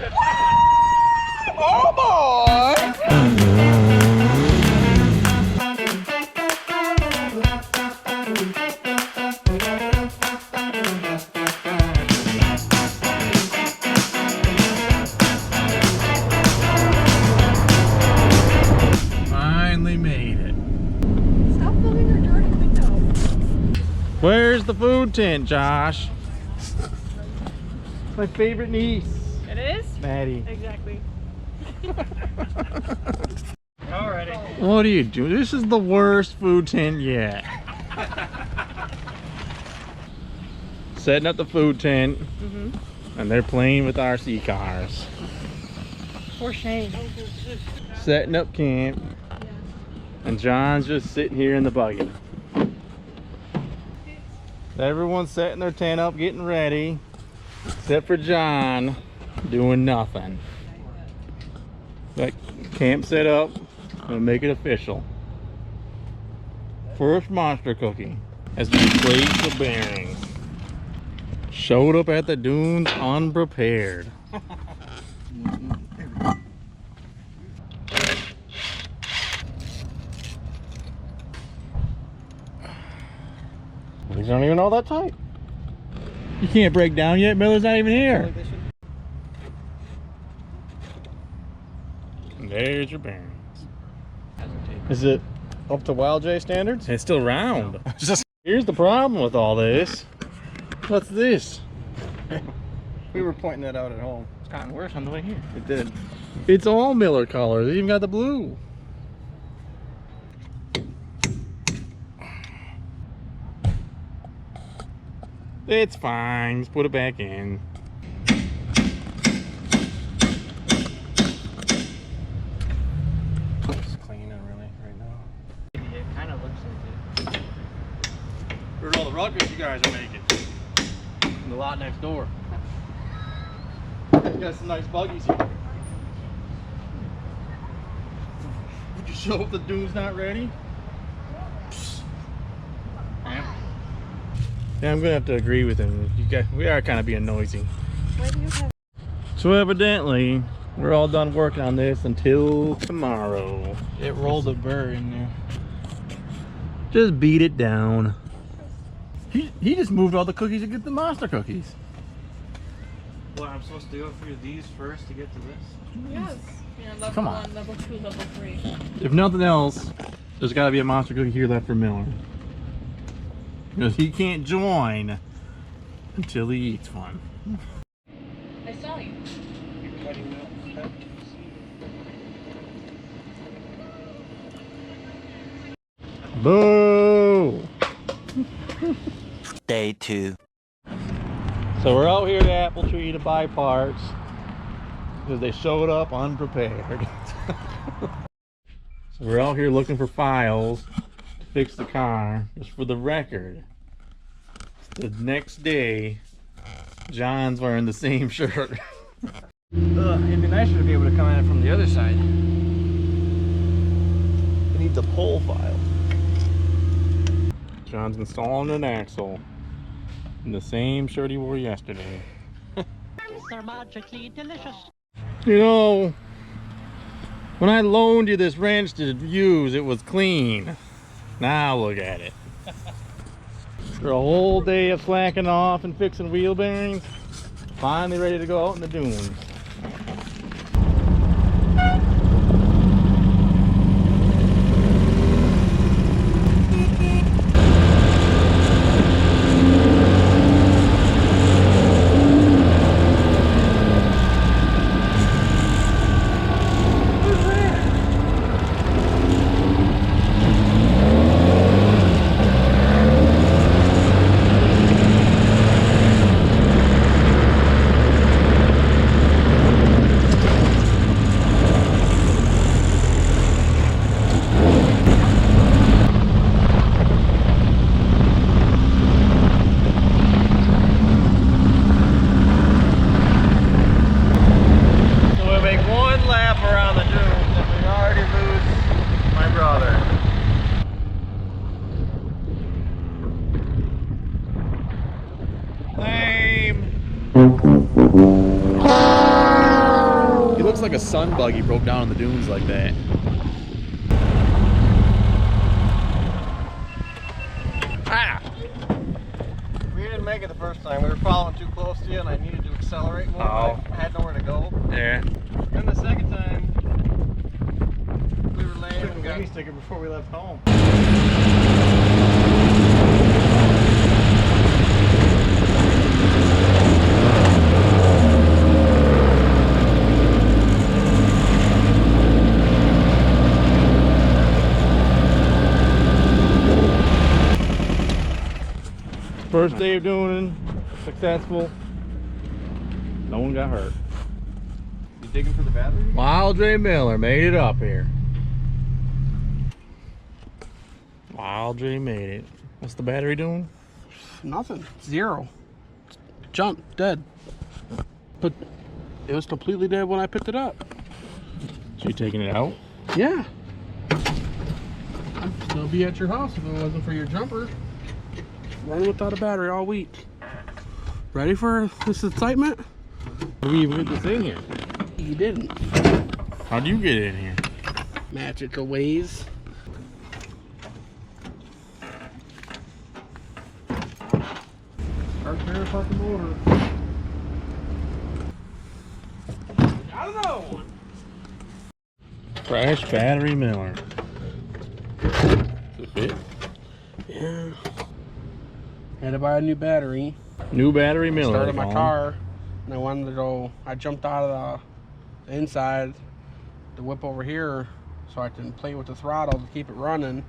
Oh boy! Finally made it. Stop filming her dirty window. Where's the food tent, Josh? My favorite niece. It is? Maddie. Exactly. Alrighty. What are you doing? This is the worst food tent yet. Setting up the food tent, and they're playing with RC cars. For shame. Setting up camp, and John's just sitting here in the buggy. Everyone's setting their tent up, getting ready, except for John, doing nothing. Like, camp set up, gonna make it official. First monster cookie has been placed the bearings. Showed up at the dunes unprepared. These aren't even all that tight. You can't break down yet. Miller's not even here. And there's your bearings. Is it up to Wild J standards? It's still round. Here's the problem with all this. What's this? We were pointing that out at home. It's gotten worse on the way here. It did. It's all Miller colors. They even got the blue. It's fine. Just put it back in. It's cleaning really right now. It kind of looks like it. Where's all the ruckus you guys are making? In the lot next door. You got some nice buggies here. Would you show up the dune's not ready? Yeah, I'm gonna have to agree with him. You guys, we are kind of being noisy. Why do you have... So evidently, we're all done working on this until tomorrow. It rolled a burr in there. Just beat it down. He just moved all the cookies to get the monster cookies. What, I'm supposed to go through these first to get to this? Yes. Yeah, level Come on. 1, level 2, level 3. If nothing else, there's got to be a monster cookie here left for Miller. Because he can't join until he eats one. I saw you. You're cutting out. Boo! Day 2. So we're out here at the apple tree to buy parts because they showed up unprepared. So we're out here looking for files to fix the car. Just for the record, the next day John's wearing the same shirt. It'd be nicer to be able to come at it from the other side. We need the pole file. John's installing an axle in the same shirt he wore yesterday. They're magically delicious. You know, when I loaned you this wrench to use, it was clean. Now look at it. For a whole day of slacking off and fixing wheel bearings, finally ready to go out in the dunes. Lame. like a sun buggy broke down in the dunes like that. Ah! We didn't make it the first time. We were following too close to you and I needed to accelerate more. Oh. I had nowhere to go. Yeah. Then the second time, we were laying and got a sticker before we left home. First day of doing successful. No one got hurt. You digging for the battery? Wild J Miller made it up here. Wild J made it. What's the battery doing? Nothing. Zero. Jumped. Dead. But it was completely dead when I picked it up. So you taking it out? Yeah. I'd still be at your house if it wasn't for your jumper. Running without a battery all week. Ready for this excitement? How do we even get this in here? You didn't. How'd you get in here? Magical ways. Start there, fucking motor. I don't know. Fresh battery Miller. Does it fit? Yeah. Had to buy a new battery. New battery Miller. Started my car, and I wanted to go. I jumped out of the inside to whip over here so I can play with the throttle to keep it running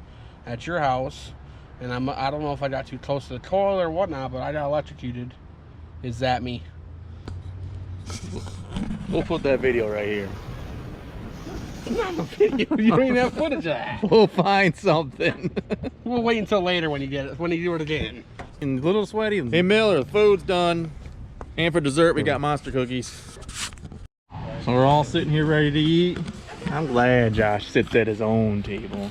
at your house. And I don't know if I got too close to the coil or whatnot, but I got electrocuted. Is that me? We'll put that video right here. It's not a video. You don't even have footage of that. We'll find something. We'll wait until later when you get it. When you do it again. And a little sweaty. Hey Miller, the food's done. And for dessert, we got monster cookies. So we're all sitting here ready to eat. I'm glad Josh sits at his own table.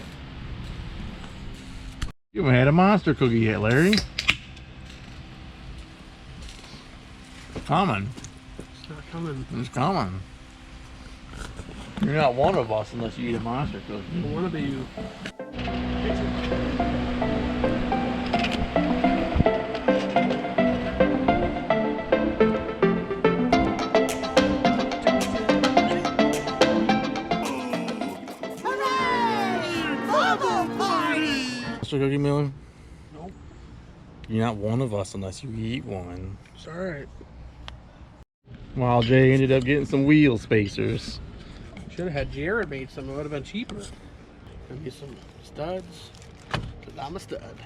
You haven't had a monster cookie yet, Larry. Coming. It's not coming. It's coming. You're not one of us unless you eat a monster cookie. I want to be you. Monster cookie, Miller? Nope. You're not one of us unless you eat one. It's alright. Wild J ended up getting some wheel spacers. Should have had Jared made some. It would have been cheaper. Give me some studs. Cause I'm a stud.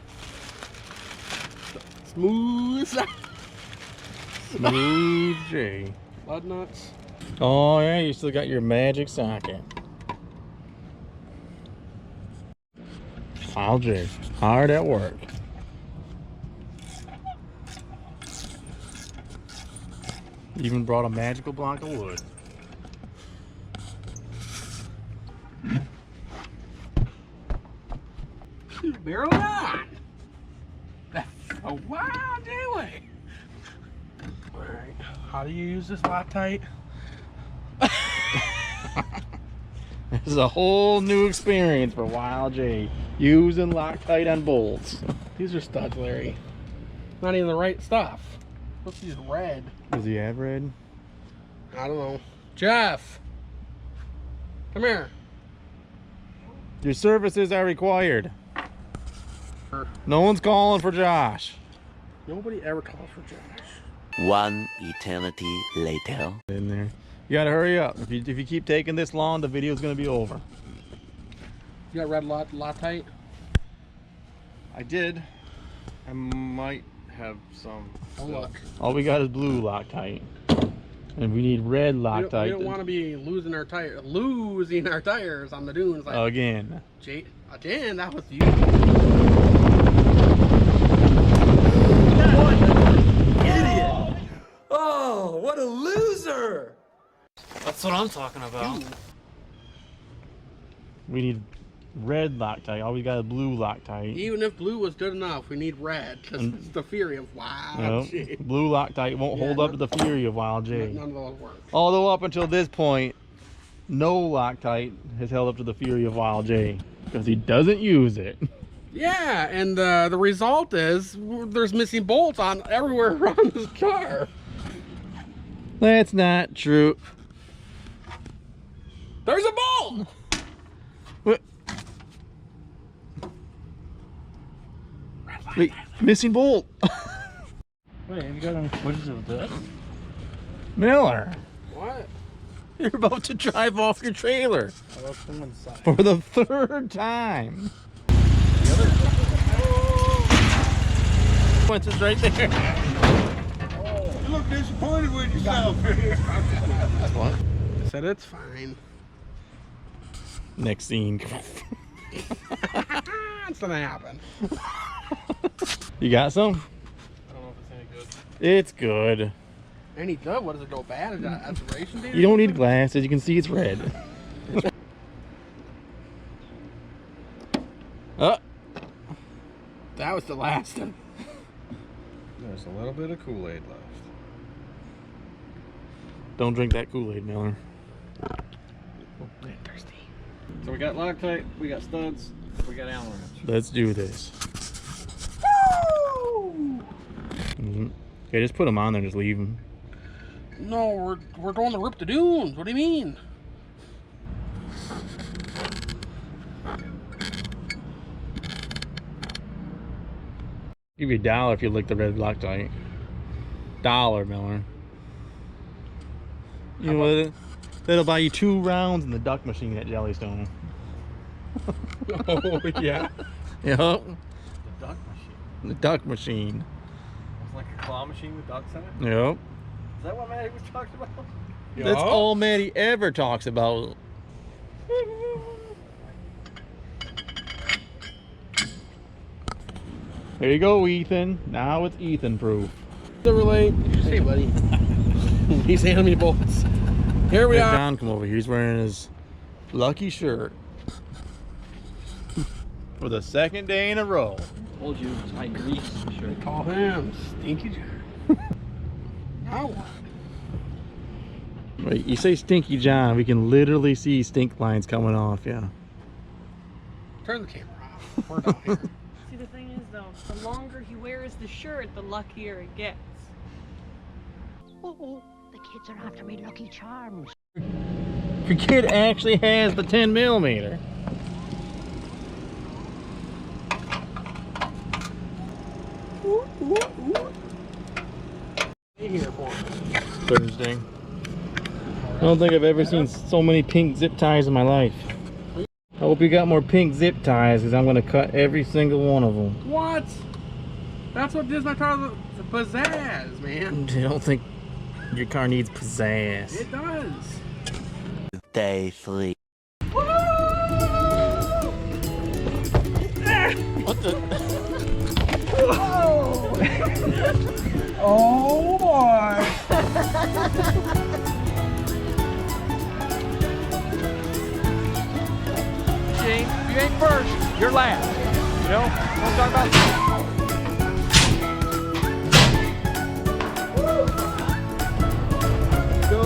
Smooth. Smooth J. Blood nuts. Oh yeah, you still got your magic socket. Wild J, hard at work. Even brought a magical block of wood. Barrel on. That's a wild day way. Alright. How do you use this Loctite? This is a whole new experience for Wild J. Using Loctite on bolts. These are studs, Larry. Not even the right stuff. What's these red? Does he have red? I don't know. Jeff! Come here. Your services are required. No one's calling for Josh. Nobody ever calls for Josh. One eternity later. In there. You gotta hurry up. If you keep taking this long, the video's gonna be over. You got red Loctite? I did. I might have some. Oh, look. All we got is blue Loctite. And we need red Loctite. We don't want to be losing our tires on the dunes. Like, Again. Again, that was you. Oh, what a loser! That's what I'm talking about. We need red Loctite. All we got is blue Loctite. Even if blue was good enough, we need red because it's the fury of wild No, shit. blue Loctite won't hold up to the fury of Wild J. None of those work. Although up until this point, no Loctite has held up to the fury of Wild J because he doesn't use it. Yeah, and the result is there's missing bolts on everywhere around this car. That's not true. There's a bolt! What? Wait, missing bolt. Wait, have you got any footage of this? Miller, What? you're about to drive off your trailer Oh, let's come inside. for the 3rd time. Consequences right there. You look disappointed with yourself. What? I said it's fine. Next scene. It's gonna happen. You got some? I don't know if it's any good. It's good. Any good? What does it go bad? Is that expiration date? You don't need glasses. You can see it's red. That was the last one. There's a little bit of Kool-Aid left. Don't drink that Kool-Aid, Miller. Thirsty. So we got Loctite, we got studs, we got Allen wrench. Let's do this. Mhm. Okay, just put them on there and just leave them. No, we're going to rip the dunes. What do you mean? Give you $1 if you lick the red Loctite. $1, Miller. You know what? That'll buy you 2 rounds in the duck machine at Jellystone. Oh, yeah. Yep. The duck machine. The duck machine. It's like a claw machine with ducks in it. Yep. Is that what Maddie was talking about? That's all Maddie ever talks about. There you go, Ethan. Now it's Ethan proof. Chevrolet. Hey, buddy. He's handing me bolts. Here we Have are. John come over. He's wearing his lucky shirt for the 2nd day in a row. Told you it's my grease shirt. Call him Stinky John. Now what? Wait, you say Stinky John, we can literally see stink lines coming off, yeah. Turn the camera off. We're down here. See, the thing is, though, the longer he wears the shirt, the luckier it gets. Oh, the kids are after me Lucky Charms. Your kid actually has the 10mm. Be here for us. Thursday. I don't think I've ever seen so many pink zip ties in my life. I hope you got more pink zip ties because I'm going to cut every single one of them. What? That's what gives my car the pizzazz, man. I don't think your car needs pizzazz. It does. Day 3. What the? Oh boy. If you ain't first, you're last. You know what I'm talking about? Go.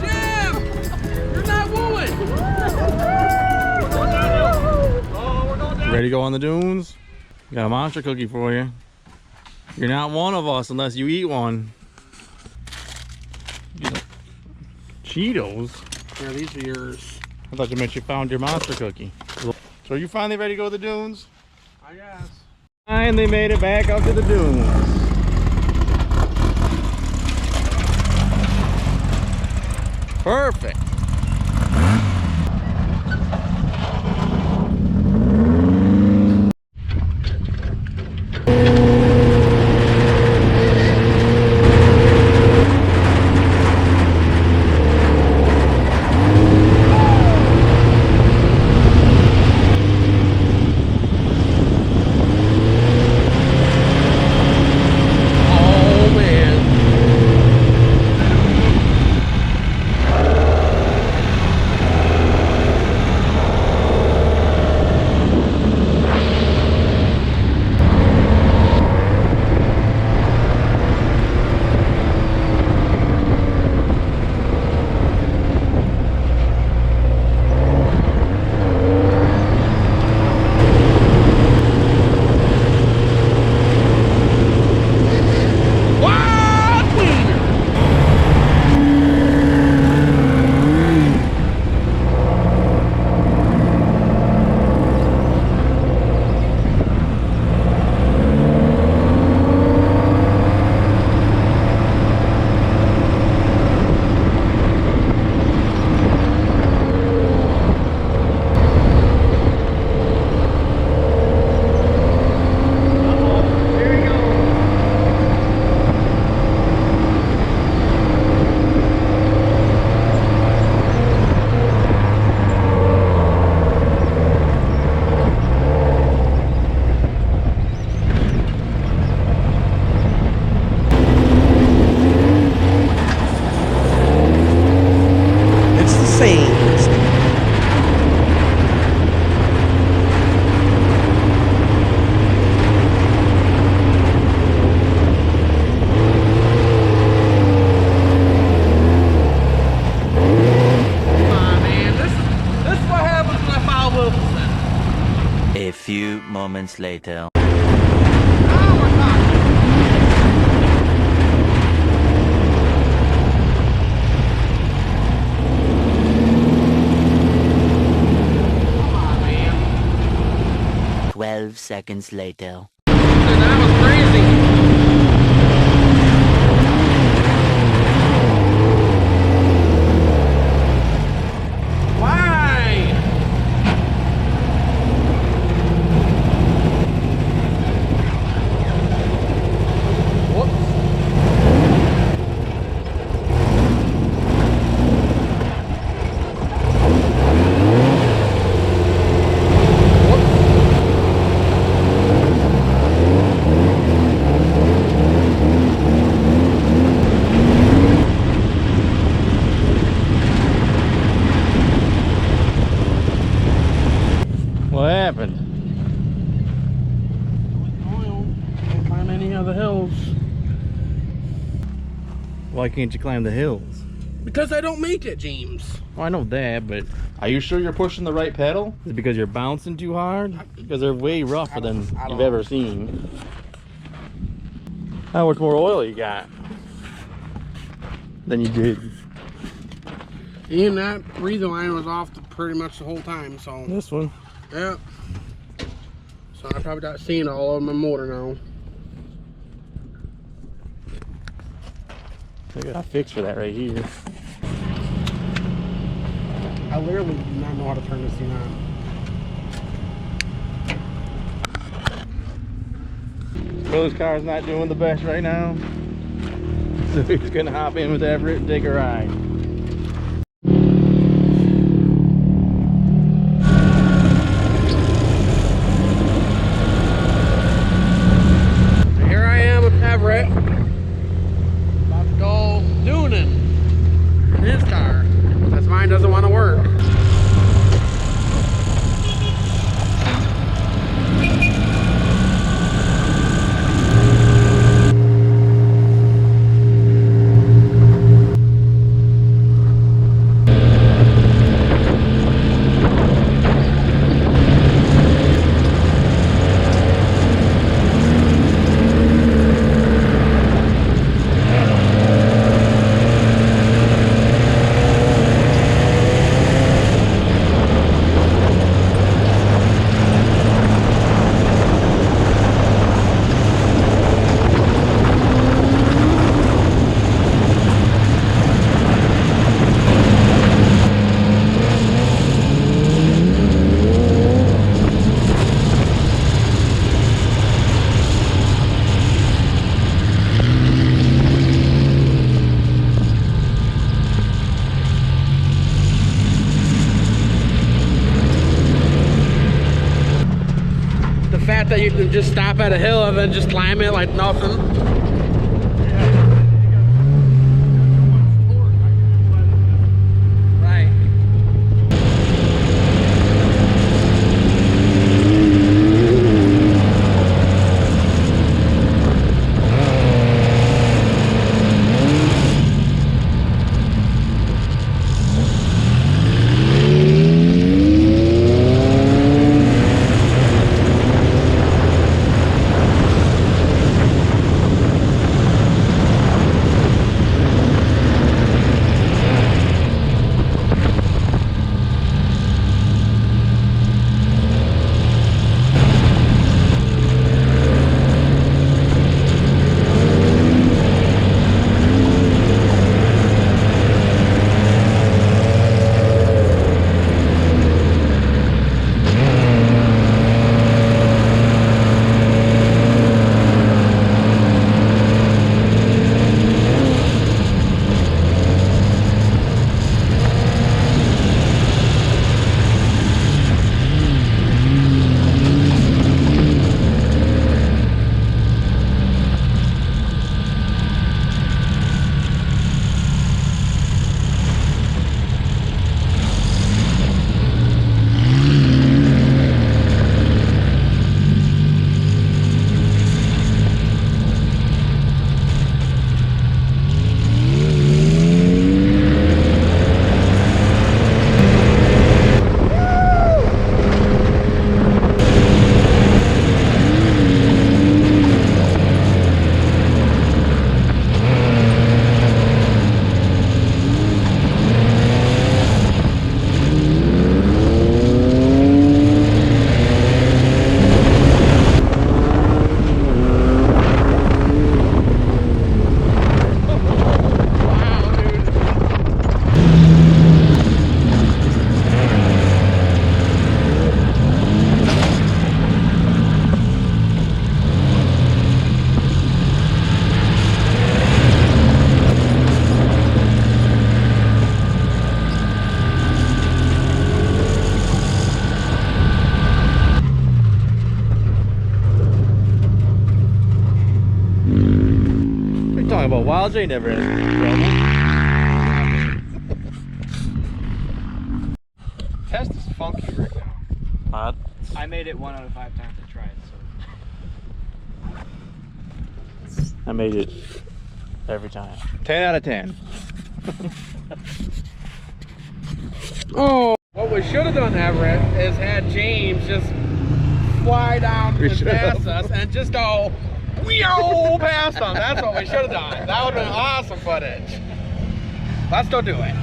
Jim! You're not wooing! Ready to go on the dunes? Got a monster cookie for you. You're not one of us unless you eat one. You know, Cheetos? Yeah, these are yours. I thought you meant you found your monster cookie. So are you finally ready to go to the dunes? I guess. And they made it back up to the dunes. Perfect. Oh, man. phased. A few moments later. Come on, man. 12 seconds later. That was crazy. Why? What happened? Oil. Can't climb any of the hills. Why can't you climb the hills? Because I don't make it, James. Well, I know that, but are you sure you're pushing the right pedal? Is it because you're bouncing too hard? Because they're way rougher than you've ever seen. How much more oil you got than you did? And that breather line was off pretty much the whole time, so. This one. Yeah. So I probably got sand all over my motor now. I got a fix for that right here. I literally do not know how to turn this thing on. Bro's car's not doing the best right now. So he's gonna hop in with Everett and take a ride. Here I am with Everett. About to go duning in his car. Because mine doesn't want to work. That you can just stop at a hill and then just climb it like nothing. Right. Wild J never has trouble. Test is funky right now. I made it 1 out of 5 times I tried, so. I made it every time. 10 out of 10. Oh, what we should have done, Everett, is had James just fly down and pass us and just go wheel past them. That's what we should have done. That would have been awesome footage. Let's go do it.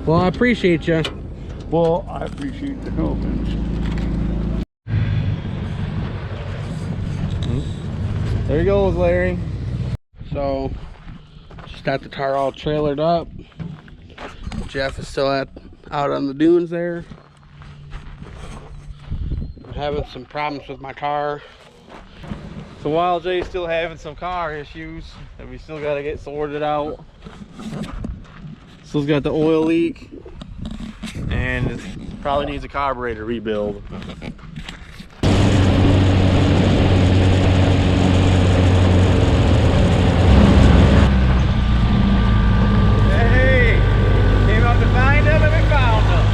Well, I appreciate you. Well, I appreciate the helping. There he goes, Larry. So, just got the car all trailered up. Jeff is still out on the dunes there. I'm having some problems with my car. So Wild J's still having some car issues that we still got to get sorted out. Still's got the oil leak, and it probably needs a carburetor rebuild. Hey, came out to find them and we found them.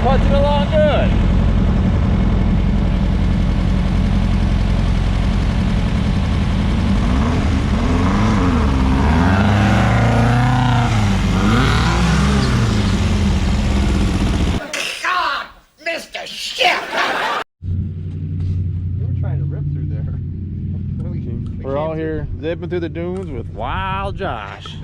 Putzing along good. God, Mr. Shit! You were trying to rip through there. We're all here zipping through the dunes with Wild Josh.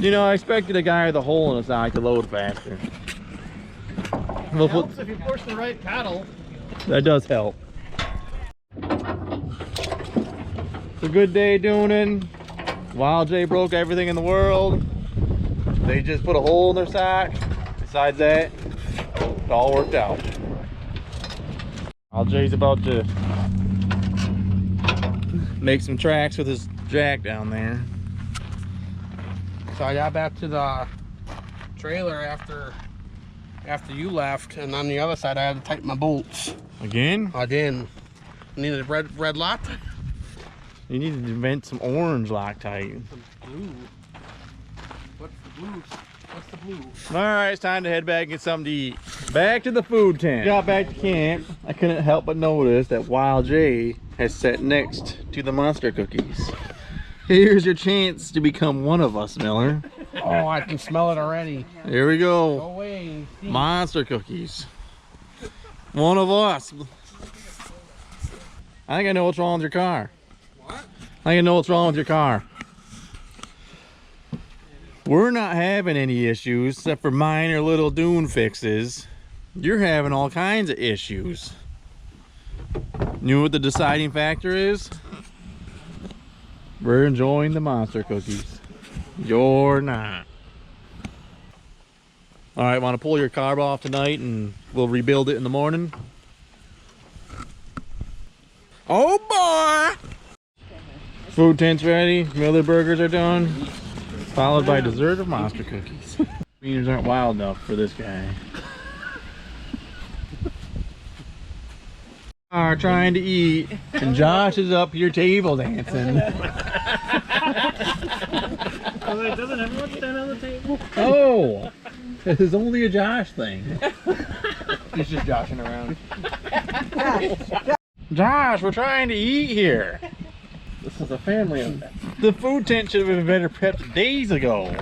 You know, I expected a guy with a hole in his eye to load faster. We'll It helps if you push the right pedal. That does help. It's a good day tuning. Wild J broke everything in the world. They just put a hole in their sock. Besides that, it all worked out. Wild J's about to make some tracks with his jack down there. So I got back to the trailer after you left, and on the other side I had to tighten my bolts. Again? Again. I needed a red lock. You need to invent some orange Loctite. Blue. What's the blue? What's the blue? Alright, it's time to head back and get something to eat. Back to the food tent. Got back to camp. I couldn't help but notice that Wild J has sat next to the monster cookies. Here's your chance to become one of us, Miller. Oh, I can smell it already. Here we Go go. away. Monster cookies. One of us. I think I know what's wrong with your car. What? I think I know what's wrong with your car. We're not having any issues except for minor little dune fixes. You're having all kinds of issues. You know what the deciding factor is? We're enjoying the monster cookies. You're not. All right, want to pull your carb off tonight and we'll rebuild it in the morning? Oh boy! Food tent's ready. Miller burgers are done. Followed by dessert of monster cookies. Beaners aren't wild enough for this guy. Are trying to eat, and Josh is up here table dancing. Doesn't everyone stand on the table? Oh, this is only a Josh thing. He's just joshing around. Josh, we're trying to eat here. This is a family event. The food tent should have been better prepped days ago.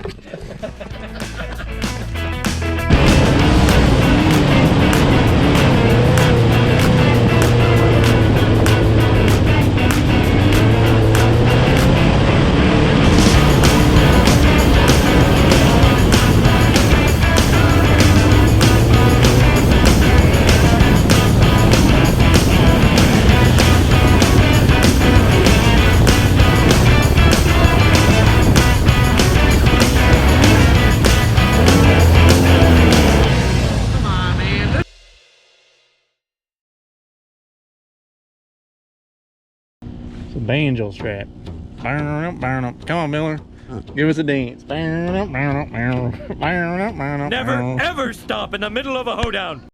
It's a banjo strap. Come on, Miller. Give us a dance. Never ever stop in the middle of a hoedown.